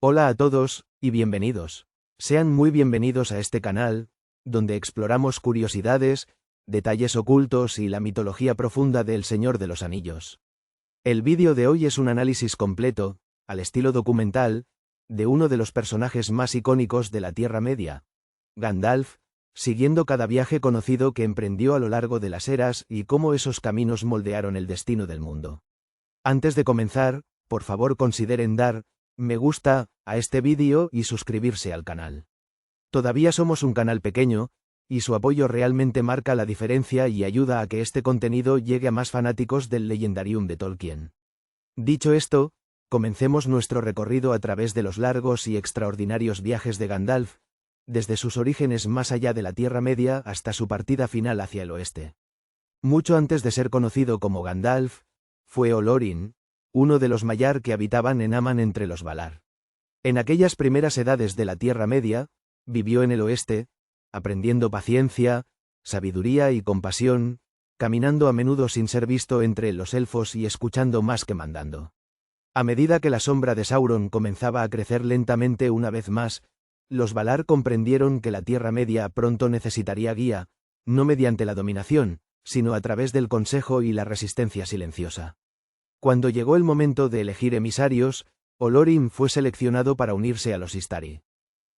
Hola a todos, y bienvenidos. Sean muy bienvenidos a este canal, donde exploramos curiosidades, detalles ocultos y la mitología profunda del Señor de los Anillos. El vídeo de hoy es un análisis completo, al estilo documental, de uno de los personajes más icónicos de la Tierra Media, Gandalf, siguiendo cada viaje conocido que emprendió a lo largo de las eras y cómo esos caminos moldearon el destino del mundo. Antes de comenzar, por favor consideren dar me gusta a este vídeo y suscribirse al canal. Todavía somos un canal pequeño, y su apoyo realmente marca la diferencia y ayuda a que este contenido llegue a más fanáticos del Legendarium de Tolkien. Dicho esto, comencemos nuestro recorrido a través de los largos y extraordinarios viajes de Gandalf, desde sus orígenes más allá de la Tierra Media hasta su partida final hacia el oeste. Mucho antes de ser conocido como Gandalf, fue Olorin, uno de los Maiar que habitaban en Aman entre los Valar. En aquellas primeras edades de la Tierra Media, vivió en el oeste, aprendiendo paciencia, sabiduría y compasión, caminando a menudo sin ser visto entre los elfos y escuchando más que mandando. A medida que la sombra de Sauron comenzaba a crecer lentamente una vez más, los Valar comprendieron que la Tierra Media pronto necesitaría guía, no mediante la dominación, sino a través del consejo y la resistencia silenciosa. Cuando llegó el momento de elegir emisarios, Olorin fue seleccionado para unirse a los Istari.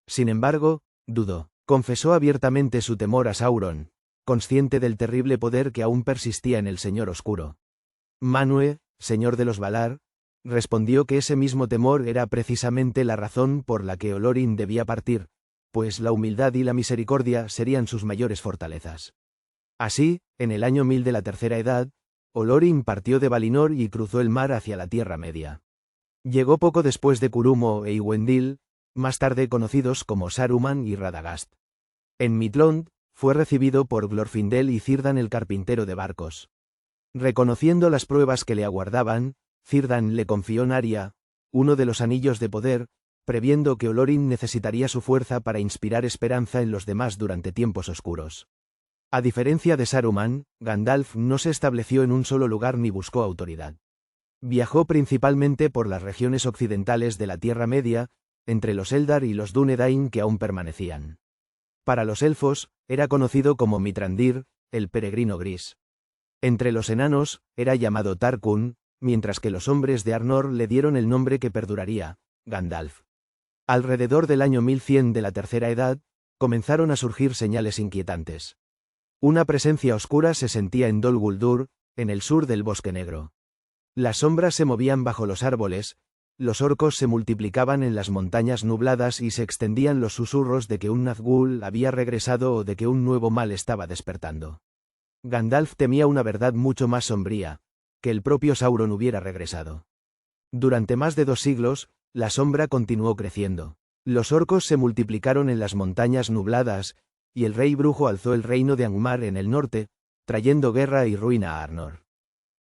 Sin embargo, dudó. Confesó abiertamente su temor a Sauron, consciente del terrible poder que aún persistía en el Señor Oscuro. Manwë, señor de los Valar, respondió que ese mismo temor era precisamente la razón por la que Olorin debía partir, pues la humildad y la misericordia serían sus mayores fortalezas. Así, en el año 1000 de la Tercera Edad, Olorin partió de Valinor y cruzó el mar hacia la Tierra Media. Llegó poco después de Curumo e Iwendil, más tarde conocidos como Saruman y Radagast. En Midlond, fue recibido por Glorfindel y Círdan el carpintero de barcos. Reconociendo las pruebas que le aguardaban, Círdan le confió Narya, uno de los anillos de poder, previendo que Olorin necesitaría su fuerza para inspirar esperanza en los demás durante tiempos oscuros. A diferencia de Saruman, Gandalf no se estableció en un solo lugar ni buscó autoridad. Viajó principalmente por las regiones occidentales de la Tierra Media, entre los Eldar y los Dúnedain que aún permanecían. Para los elfos, era conocido como Mithrandir, el peregrino gris. Entre los enanos, era llamado Tarkun, mientras que los hombres de Arnor le dieron el nombre que perduraría, Gandalf. Alrededor del año 1100 de la Tercera Edad, comenzaron a surgir señales inquietantes. Una presencia oscura se sentía en Dol Guldur, en el sur del Bosque Negro. Las sombras se movían bajo los árboles, los orcos se multiplicaban en las montañas nubladas y se extendían los susurros de que un Nazgûl había regresado o de que un nuevo mal estaba despertando. Gandalf temía una verdad mucho más sombría, que el propio Sauron hubiera regresado. Durante más de 2 siglos, la sombra continuó creciendo. Los orcos se multiplicaron en las montañas nubladas, y el rey brujo alzó el reino de Angmar en el norte, trayendo guerra y ruina a Arnor.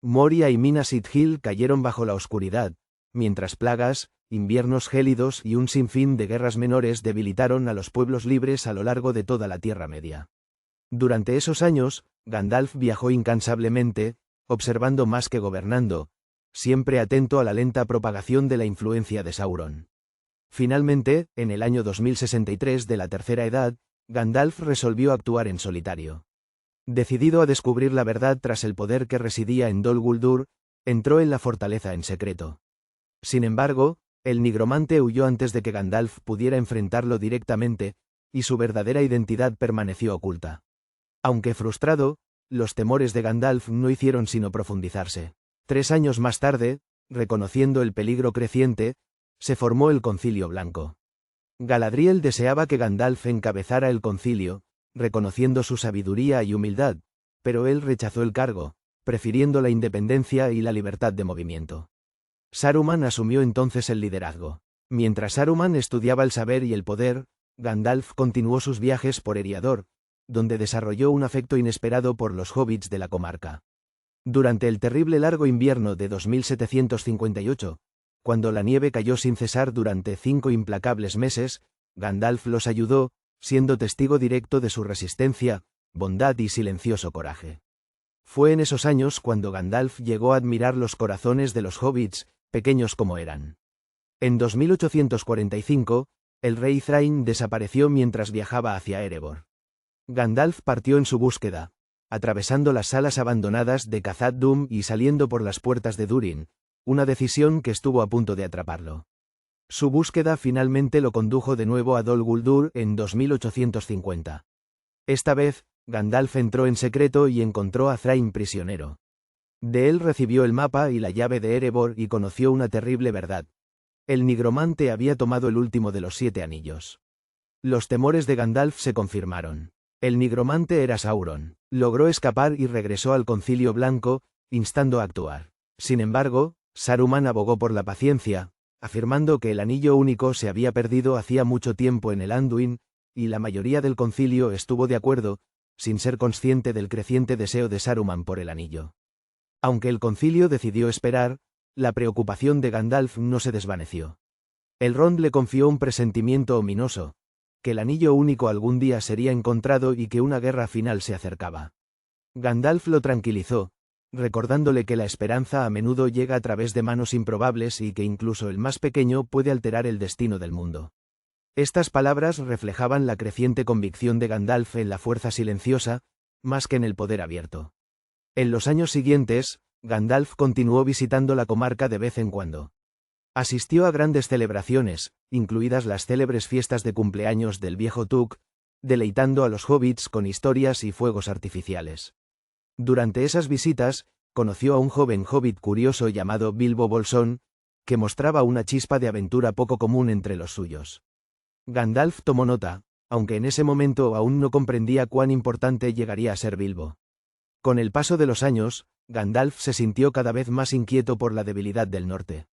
Moria y Minas Ithil cayeron bajo la oscuridad, mientras plagas, inviernos gélidos y un sinfín de guerras menores debilitaron a los pueblos libres a lo largo de toda la Tierra Media. Durante esos años, Gandalf viajó incansablemente, observando más que gobernando, siempre atento a la lenta propagación de la influencia de Sauron. Finalmente, en el año 2063 de la Tercera Edad, Gandalf resolvió actuar en solitario. Decidido a descubrir la verdad tras el poder que residía en Dol Guldur, entró en la fortaleza en secreto. Sin embargo, el nigromante huyó antes de que Gandalf pudiera enfrentarlo directamente, y su verdadera identidad permaneció oculta. Aunque frustrado, los temores de Gandalf no hicieron sino profundizarse. 3 años más tarde, reconociendo el peligro creciente, se formó el Concilio Blanco. Galadriel deseaba que Gandalf encabezara el concilio, reconociendo su sabiduría y humildad, pero él rechazó el cargo, prefiriendo la independencia y la libertad de movimiento. Saruman asumió entonces el liderazgo. Mientras Saruman estudiaba el saber y el poder, Gandalf continuó sus viajes por Eriador, donde desarrolló un afecto inesperado por los hobbits de la comarca. Durante el terrible largo invierno de 2758, cuando la nieve cayó sin cesar durante 5 implacables meses, Gandalf los ayudó, siendo testigo directo de su resistencia, bondad y silencioso coraje. Fue en esos años cuando Gandalf llegó a admirar los corazones de los hobbits, pequeños como eran. En 2845, el rey Thrain desapareció mientras viajaba hacia Erebor. Gandalf partió en su búsqueda, atravesando las salas abandonadas de Khazad-dûm y saliendo por las puertas de Durin, una decisión que estuvo a punto de atraparlo. Su búsqueda finalmente lo condujo de nuevo a Dol Guldur en 2850. Esta vez, Gandalf entró en secreto y encontró a Thrain prisionero. De él recibió el mapa y la llave de Erebor y conoció una terrible verdad. El nigromante había tomado el último de los 7 anillos. Los temores de Gandalf se confirmaron. El nigromante era Sauron. Logró escapar y regresó al Concilio Blanco, instando a actuar. Sin embargo, Saruman abogó por la paciencia, afirmando que el anillo único se había perdido hacía mucho tiempo en el Anduin, y la mayoría del concilio estuvo de acuerdo, sin ser consciente del creciente deseo de Saruman por el anillo. Aunque el concilio decidió esperar, la preocupación de Gandalf no se desvaneció. Elrond le confió un presentimiento ominoso, que el anillo único algún día sería encontrado y que una guerra final se acercaba. Gandalf lo tranquilizó, recordándole que la esperanza a menudo llega a través de manos improbables y que incluso el más pequeño puede alterar el destino del mundo. Estas palabras reflejaban la creciente convicción de Gandalf en la fuerza silenciosa, más que en el poder abierto. En los años siguientes, Gandalf continuó visitando la comarca de vez en cuando. Asistió a grandes celebraciones, incluidas las célebres fiestas de cumpleaños del viejo Tuk, deleitando a los hobbits con historias y fuegos artificiales. Durante esas visitas, conoció a un joven hobbit curioso llamado Bilbo Bolsón, que mostraba una chispa de aventura poco común entre los suyos. Gandalf tomó nota, aunque en ese momento aún no comprendía cuán importante llegaría a ser Bilbo. Con el paso de los años, Gandalf se sintió cada vez más inquieto por la debilidad del norte.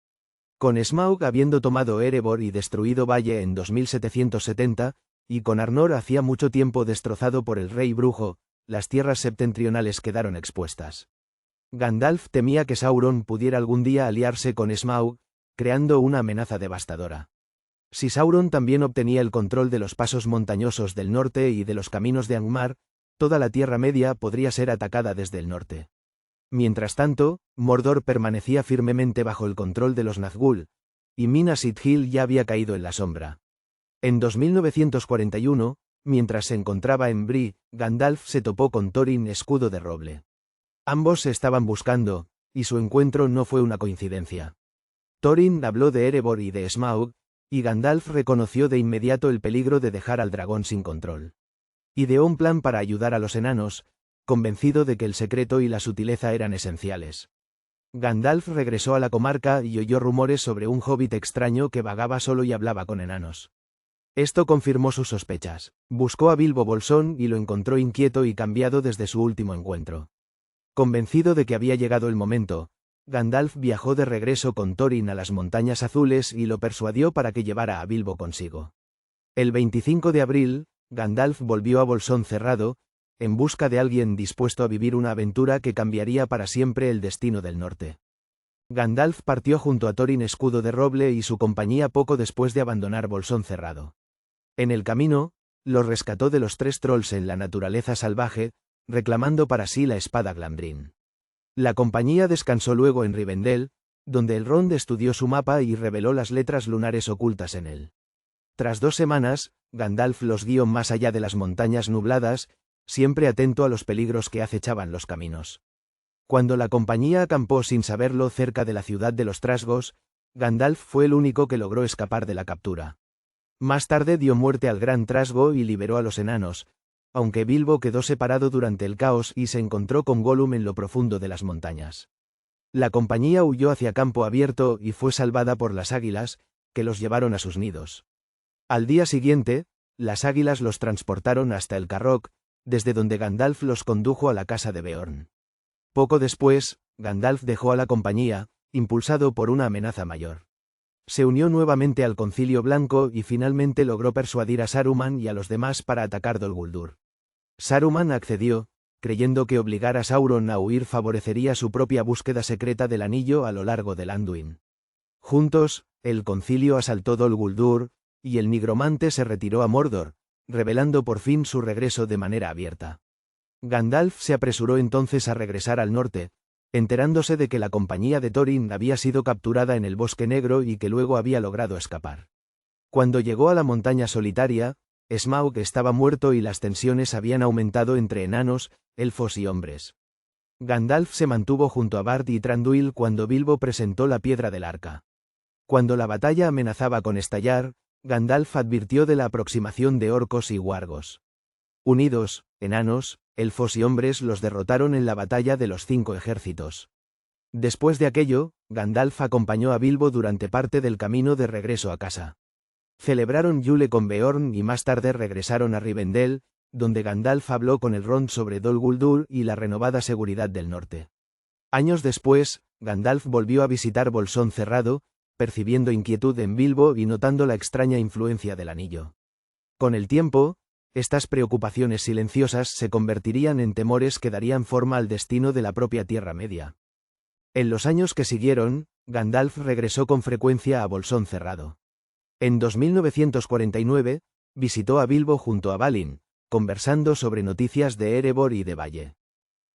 Con Smaug habiendo tomado Erebor y destruido Valle en 2770, y con Arnor hacía mucho tiempo destrozado por el rey brujo, las tierras septentrionales quedaron expuestas. Gandalf temía que Sauron pudiera algún día aliarse con Smaug, creando una amenaza devastadora. Si Sauron también obtenía el control de los pasos montañosos del norte y de los caminos de Angmar, toda la Tierra Media podría ser atacada desde el norte. Mientras tanto, Mordor permanecía firmemente bajo el control de los Nazgûl, y Minas Ithil ya había caído en la sombra. En 2941, mientras se encontraba en Bree, Gandalf se topó con Thorin Escudo de Roble. Ambos se estaban buscando, y su encuentro no fue una coincidencia. Thorin habló de Erebor y de Smaug, y Gandalf reconoció de inmediato el peligro de dejar al dragón sin control. Ideó un plan para ayudar a los enanos, convencido de que el secreto y la sutileza eran esenciales. Gandalf regresó a la comarca y oyó rumores sobre un hobbit extraño que vagaba solo y hablaba con enanos. Esto confirmó sus sospechas. Buscó a Bilbo Bolsón y lo encontró inquieto y cambiado desde su último encuentro. Convencido de que había llegado el momento, Gandalf viajó de regreso con Thorin a las Montañas Azules y lo persuadió para que llevara a Bilbo consigo. El 25 de abril, Gandalf volvió a Bolsón Cerrado, en busca de alguien dispuesto a vivir una aventura que cambiaría para siempre el destino del norte. Gandalf partió junto a Thorin Escudo de Roble y su compañía poco después de abandonar Bolsón Cerrado. En el camino, los rescató de los 3 trolls en la naturaleza salvaje, reclamando para sí la espada Glamdring. La compañía descansó luego en Rivendell, donde Elrond estudió su mapa y reveló las letras lunares ocultas en él. Tras 2 semanas, Gandalf los guió más allá de las montañas nubladas, siempre atento a los peligros que acechaban los caminos. Cuando la compañía acampó sin saberlo cerca de la ciudad de los Trasgos, Gandalf fue el único que logró escapar de la captura. Más tarde dio muerte al Gran Trasgo y liberó a los enanos, aunque Bilbo quedó separado durante el caos y se encontró con Gollum en lo profundo de las montañas. La compañía huyó hacia campo abierto y fue salvada por las águilas, que los llevaron a sus nidos. Al día siguiente, las águilas los transportaron hasta el Carrock, desde donde Gandalf los condujo a la casa de Beorn. Poco después, Gandalf dejó a la compañía, impulsado por una amenaza mayor. Se unió nuevamente al Concilio Blanco y finalmente logró persuadir a Saruman y a los demás para atacar Dol Guldur. Saruman accedió, creyendo que obligar a Sauron a huir favorecería su propia búsqueda secreta del anillo a lo largo del Anduin. Juntos, el concilio asaltó Dol Guldur, y el nigromante se retiró a Mordor, revelando por fin su regreso de manera abierta. Gandalf se apresuró entonces a regresar al norte, enterándose de que la compañía de Thorin había sido capturada en el Bosque Negro y que luego había logrado escapar. Cuando llegó a la montaña solitaria, Smaug estaba muerto y las tensiones habían aumentado entre enanos, elfos y hombres. Gandalf se mantuvo junto a Bard y Thranduil cuando Bilbo presentó la piedra del arca. Cuando la batalla amenazaba con estallar, Gandalf advirtió de la aproximación de orcos y wargos. Unidos, enanos, elfos y hombres los derrotaron en la batalla de los 5 ejércitos. Después de aquello, Gandalf acompañó a Bilbo durante parte del camino de regreso a casa. Celebraron Yule con Beorn y más tarde regresaron a Rivendell, donde Gandalf habló con Elrond sobre Dol Guldur y la renovada seguridad del norte. Años después, Gandalf volvió a visitar Bolsón Cerrado, percibiendo inquietud en Bilbo y notando la extraña influencia del anillo. Con el tiempo, estas preocupaciones silenciosas se convertirían en temores que darían forma al destino de la propia Tierra Media. En los años que siguieron, Gandalf regresó con frecuencia a Bolsón Cerrado. En 2949, visitó a Bilbo junto a Balin, conversando sobre noticias de Erebor y de Valle.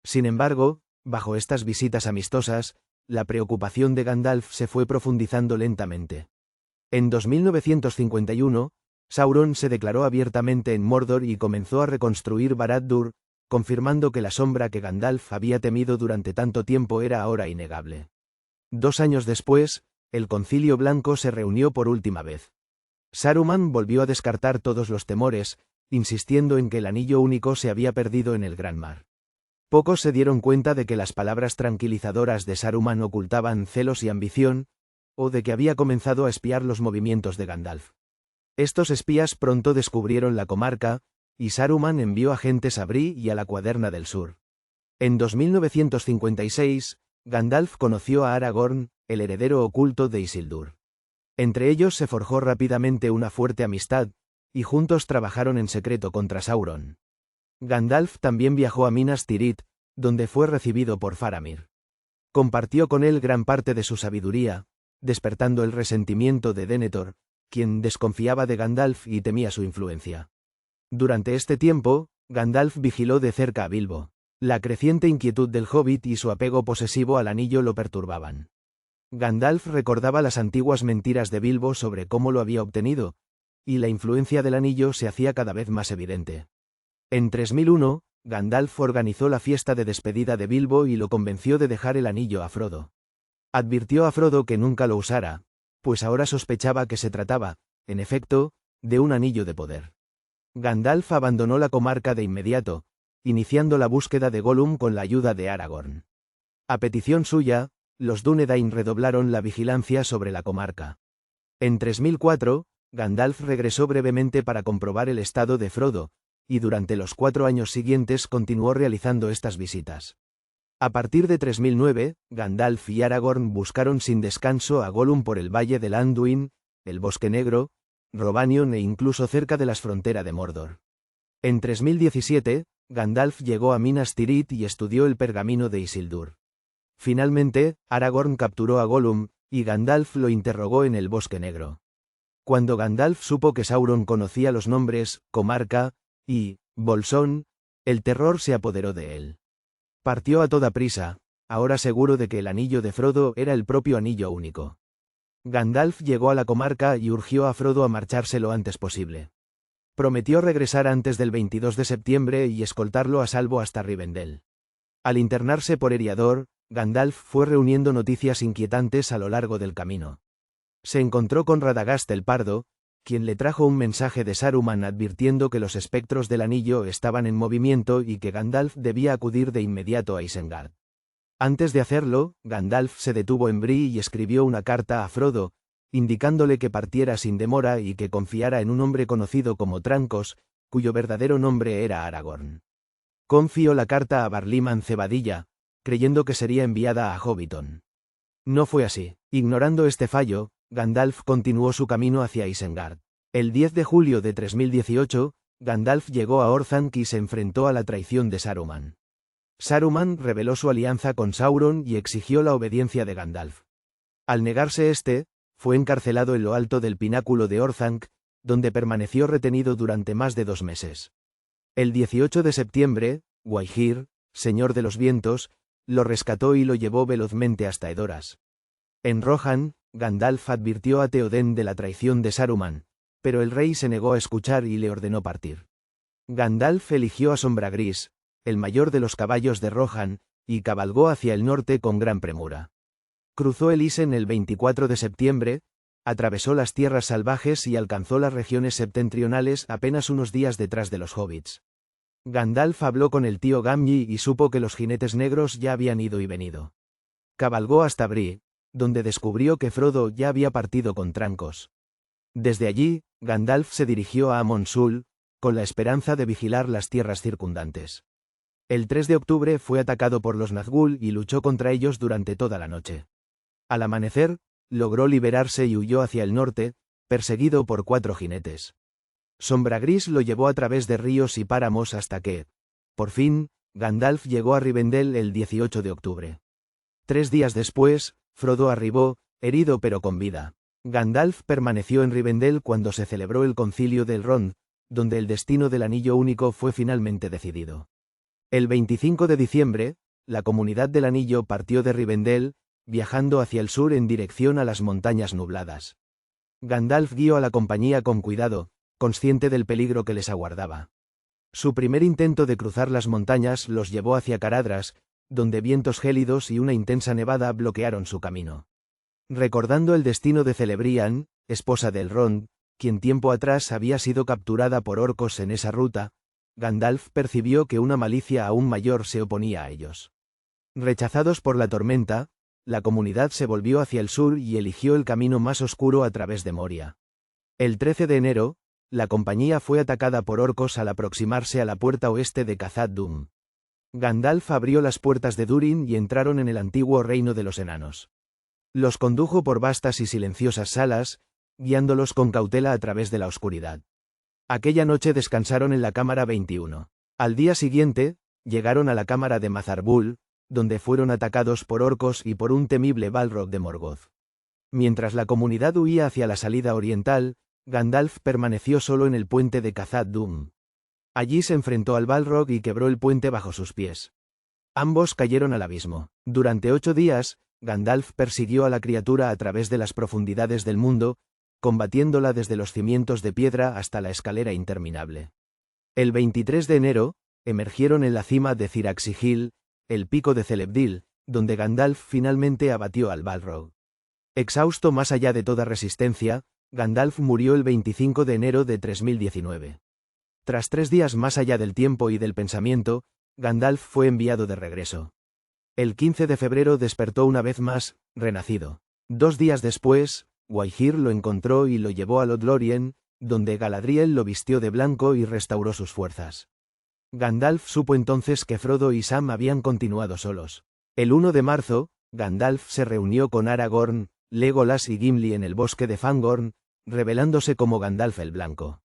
Sin embargo, bajo estas visitas amistosas, la preocupación de Gandalf se fue profundizando lentamente. En 2951, Sauron se declaró abiertamente en Mordor y comenzó a reconstruir Barad-dûr, confirmando que la sombra que Gandalf había temido durante tanto tiempo era ahora innegable. 2 años después, el Concilio Blanco se reunió por última vez. Saruman volvió a descartar todos los temores, insistiendo en que el anillo único se había perdido en el Gran Mar. Pocos se dieron cuenta de que las palabras tranquilizadoras de Saruman ocultaban celos y ambición, o de que había comenzado a espiar los movimientos de Gandalf. Estos espías pronto descubrieron la comarca, y Saruman envió agentes a Bree y a la Cuaderna del Sur. En 2956, Gandalf conoció a Aragorn, el heredero oculto de Isildur. Entre ellos se forjó rápidamente una fuerte amistad, y juntos trabajaron en secreto contra Sauron. Gandalf también viajó a Minas Tirith, donde fue recibido por Faramir. Compartió con él gran parte de su sabiduría, despertando el resentimiento de Denethor, quien desconfiaba de Gandalf y temía su influencia. Durante este tiempo, Gandalf vigiló de cerca a Bilbo. La creciente inquietud del hobbit y su apego posesivo al anillo lo perturbaban. Gandalf recordaba las antiguas mentiras de Bilbo sobre cómo lo había obtenido, y la influencia del anillo se hacía cada vez más evidente. En 3001, Gandalf organizó la fiesta de despedida de Bilbo y lo convenció de dejar el anillo a Frodo. Advirtió a Frodo que nunca lo usara, pues ahora sospechaba que se trataba, en efecto, de un anillo de poder. Gandalf abandonó la comarca de inmediato, iniciando la búsqueda de Gollum con la ayuda de Aragorn. A petición suya, los Dúnedain redoblaron la vigilancia sobre la comarca. En 3004, Gandalf regresó brevemente para comprobar el estado de Frodo, y durante los 4 años siguientes continuó realizando estas visitas. A partir de 3009, Gandalf y Aragorn buscaron sin descanso a Gollum por el valle del Anduin, el Bosque Negro, Rhovanion e incluso cerca de las fronteras de Mordor. En 3017, Gandalf llegó a Minas Tirith y estudió el pergamino de Isildur. Finalmente, Aragorn capturó a Gollum, y Gandalf lo interrogó en el Bosque Negro. Cuando Gandalf supo que Sauron conocía los nombres, comarca, y Bolsón, el terror se apoderó de él. Partió a toda prisa, ahora seguro de que el anillo de Frodo era el propio anillo único. Gandalf llegó a la comarca y urgió a Frodo a marcharse lo antes posible. Prometió regresar antes del 22 de septiembre y escoltarlo a salvo hasta Rivendell. Al internarse por Eriador, Gandalf fue reuniendo noticias inquietantes a lo largo del camino. Se encontró con Radagast el Pardo, quien le trajo un mensaje de Saruman advirtiendo que los espectros del anillo estaban en movimiento y que Gandalf debía acudir de inmediato a Isengard. Antes de hacerlo, Gandalf se detuvo en Bree y escribió una carta a Frodo, indicándole que partiera sin demora y que confiara en un hombre conocido como Trancos, cuyo verdadero nombre era Aragorn. Confió la carta a Barliman Cebadilla, creyendo que sería enviada a Hobbiton. No fue así. Ignorando este fallo, Gandalf continuó su camino hacia Isengard. El 10 de julio de 3018, Gandalf llegó a Orthanc y se enfrentó a la traición de Saruman. Saruman reveló su alianza con Sauron y exigió la obediencia de Gandalf. Al negarse este, fue encarcelado en lo alto del pináculo de Orthanc, donde permaneció retenido durante más de 2 meses. El 18 de septiembre, Gwaihir, señor de los vientos, lo rescató y lo llevó velozmente hasta Edoras. En Rohan, Gandalf advirtió a Théoden de la traición de Saruman, pero el rey se negó a escuchar y le ordenó partir. Gandalf eligió a Sombragris, el mayor de los caballos de Rohan, y cabalgó hacia el norte con gran premura. Cruzó el Isen el 24 de septiembre, atravesó las tierras salvajes y alcanzó las regiones septentrionales apenas unos días detrás de los hobbits. Gandalf habló con el tío Gamgee y supo que los jinetes negros ya habían ido y venido. Cabalgó hasta Bree, donde descubrió que Frodo ya había partido con Trancos. Desde allí, Gandalf se dirigió a Amon Sul, con la esperanza de vigilar las tierras circundantes. El 3 de octubre fue atacado por los Nazgûl y luchó contra ellos durante toda la noche. Al amanecer, logró liberarse y huyó hacia el norte, perseguido por 4 jinetes. Sombragris lo llevó a través de ríos y páramos hasta que, por fin, Gandalf llegó a Rivendell el 18 de octubre. 3 días después, Frodo arribó, herido pero con vida. Gandalf permaneció en Rivendell cuando se celebró el concilio de Elrond, donde el destino del Anillo Único fue finalmente decidido. El 25 de diciembre, la Comunidad del Anillo partió de Rivendell, viajando hacia el sur en dirección a las Montañas Nubladas. Gandalf guió a la compañía con cuidado, consciente del peligro que les aguardaba. Su primer intento de cruzar las montañas los llevó hacia Caradhras, donde vientos gélidos y una intensa nevada bloquearon su camino. Recordando el destino de Celebrian, esposa de Elrond, quien tiempo atrás había sido capturada por orcos en esa ruta, Gandalf percibió que una malicia aún mayor se oponía a ellos. Rechazados por la tormenta, la comunidad se volvió hacia el sur y eligió el camino más oscuro a través de Moria. El 13 de enero, la compañía fue atacada por orcos al aproximarse a la puerta oeste de Khazad-dûm. Gandalf abrió las puertas de Durin y entraron en el antiguo reino de los enanos. Los condujo por vastas y silenciosas salas, guiándolos con cautela a través de la oscuridad. Aquella noche descansaron en la cámara 21. Al día siguiente, llegaron a la cámara de Mazarbul, donde fueron atacados por orcos y por un temible Balrog de Morgoth. Mientras la comunidad huía hacia la salida oriental, Gandalf permaneció solo en el puente de Khazad-dûm. Allí se enfrentó al Balrog y quebró el puente bajo sus pies. Ambos cayeron al abismo. Durante 8 días, Gandalf persiguió a la criatura a través de las profundidades del mundo, combatiéndola desde los cimientos de piedra hasta la escalera interminable. El 23 de enero, emergieron en la cima de Ciraxigil, el pico de Celebdil, donde Gandalf finalmente abatió al Balrog. Exhausto más allá de toda resistencia, Gandalf murió el 25 de enero de 3019. Tras 3 días más allá del tiempo y del pensamiento, Gandalf fue enviado de regreso. El 15 de febrero despertó una vez más, renacido. 2 días después, Gwaihir lo encontró y lo llevó a Lothlórien, donde Galadriel lo vistió de blanco y restauró sus fuerzas. Gandalf supo entonces que Frodo y Sam habían continuado solos. El 1 de marzo, Gandalf se reunió con Aragorn, Legolas y Gimli en el bosque de Fangorn, revelándose como Gandalf el Blanco.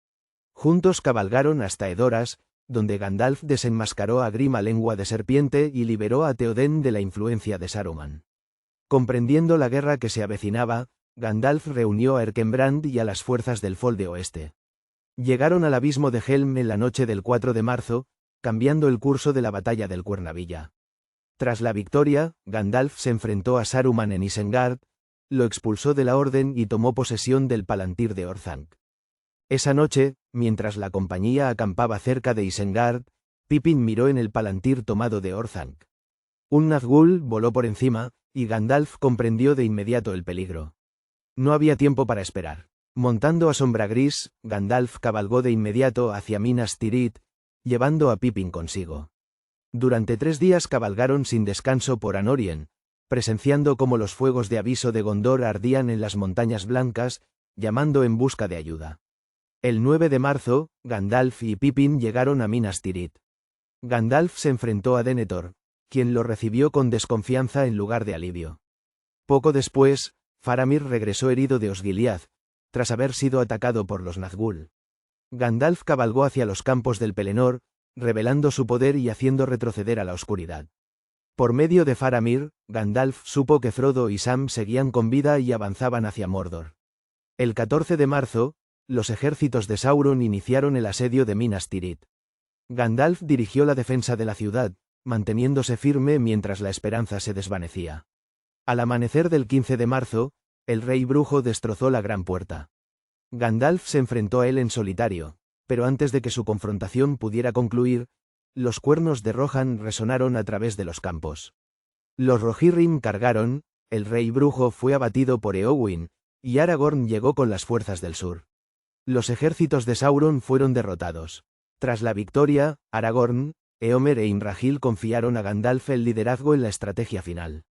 Juntos cabalgaron hasta Edoras, donde Gandalf desenmascaró a Grima Lengua de Serpiente y liberó a Théoden de la influencia de Saruman. Comprendiendo la guerra que se avecinaba, Gandalf reunió a Erkenbrand y a las fuerzas del Folde Oeste. Llegaron al abismo de Helm en la noche del 4 de marzo, cambiando el curso de la batalla del Cuernavilla. Tras la victoria, Gandalf se enfrentó a Saruman en Isengard, lo expulsó de la Orden y tomó posesión del Palantir de Orthanc. Esa noche, mientras la compañía acampaba cerca de Isengard, Pippin miró en el Palantir tomado de Orthanc. Un Nazgûl voló por encima, y Gandalf comprendió de inmediato el peligro. No había tiempo para esperar. Montando a Sombragris, Gandalf cabalgó de inmediato hacia Minas Tirith, llevando a Pippin consigo. Durante 3 días cabalgaron sin descanso por Anórien, presenciando cómo los fuegos de aviso de Gondor ardían en las montañas blancas, llamando en busca de ayuda. El 9 de marzo, Gandalf y Pippin llegaron a Minas Tirith. Gandalf se enfrentó a Denethor, quien lo recibió con desconfianza en lugar de alivio. Poco después, Faramir regresó herido de Osgiliath, tras haber sido atacado por los Nazgûl. Gandalf cabalgó hacia los campos del Pelennor, revelando su poder y haciendo retroceder a la oscuridad. Por medio de Faramir, Gandalf supo que Frodo y Sam seguían con vida y avanzaban hacia Mordor. El 14 de marzo, los ejércitos de Sauron iniciaron el asedio de Minas Tirith. Gandalf dirigió la defensa de la ciudad, manteniéndose firme mientras la esperanza se desvanecía. Al amanecer del 15 de marzo, el rey brujo destrozó la gran puerta. Gandalf se enfrentó a él en solitario, pero antes de que su confrontación pudiera concluir, los cuernos de Rohan resonaron a través de los campos. Los Rohirrim cargaron, el rey brujo fue abatido por Éowyn, y Aragorn llegó con las fuerzas del sur. Los ejércitos de Sauron fueron derrotados. Tras la victoria, Aragorn, Éomer e Imrahil confiaron a Gandalf el liderazgo en la estrategia final.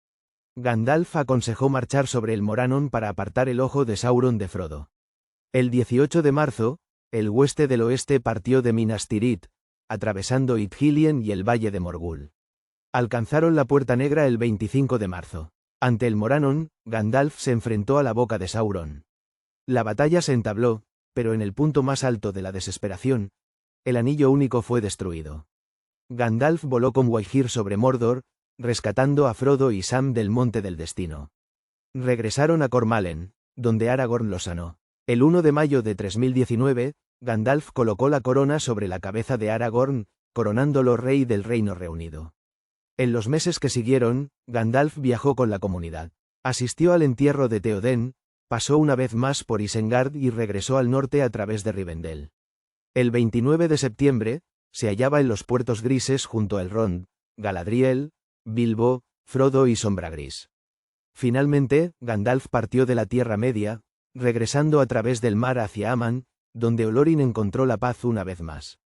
Gandalf aconsejó marchar sobre el Morannon para apartar el ojo de Sauron de Frodo. El 18 de marzo, el hueste del oeste partió de Minas Tirith, atravesando Ithilien y el valle de Morgul. Alcanzaron la Puerta Negra el 25 de marzo. Ante el Morannon, Gandalf se enfrentó a la boca de Sauron. La batalla se entabló, pero en el punto más alto de la desesperación, el Anillo Único fue destruido. Gandalf voló con Waihir sobre Mordor, rescatando a Frodo y Sam del Monte del Destino. Regresaron a Cormalen, donde Aragorn los sanó. El 1 de mayo de 3019, Gandalf colocó la corona sobre la cabeza de Aragorn, coronándolo rey del Reino Reunido. En los meses que siguieron, Gandalf viajó con la comunidad. Asistió al entierro de Théoden, pasó una vez más por Isengard y regresó al norte a través de Rivendell. El 29 de septiembre, se hallaba en los puertos grises junto a Elrond, Galadriel, Bilbo, Frodo y Sombragris. Finalmente, Gandalf partió de la Tierra Media, regresando a través del mar hacia Aman, donde Olorin encontró la paz una vez más.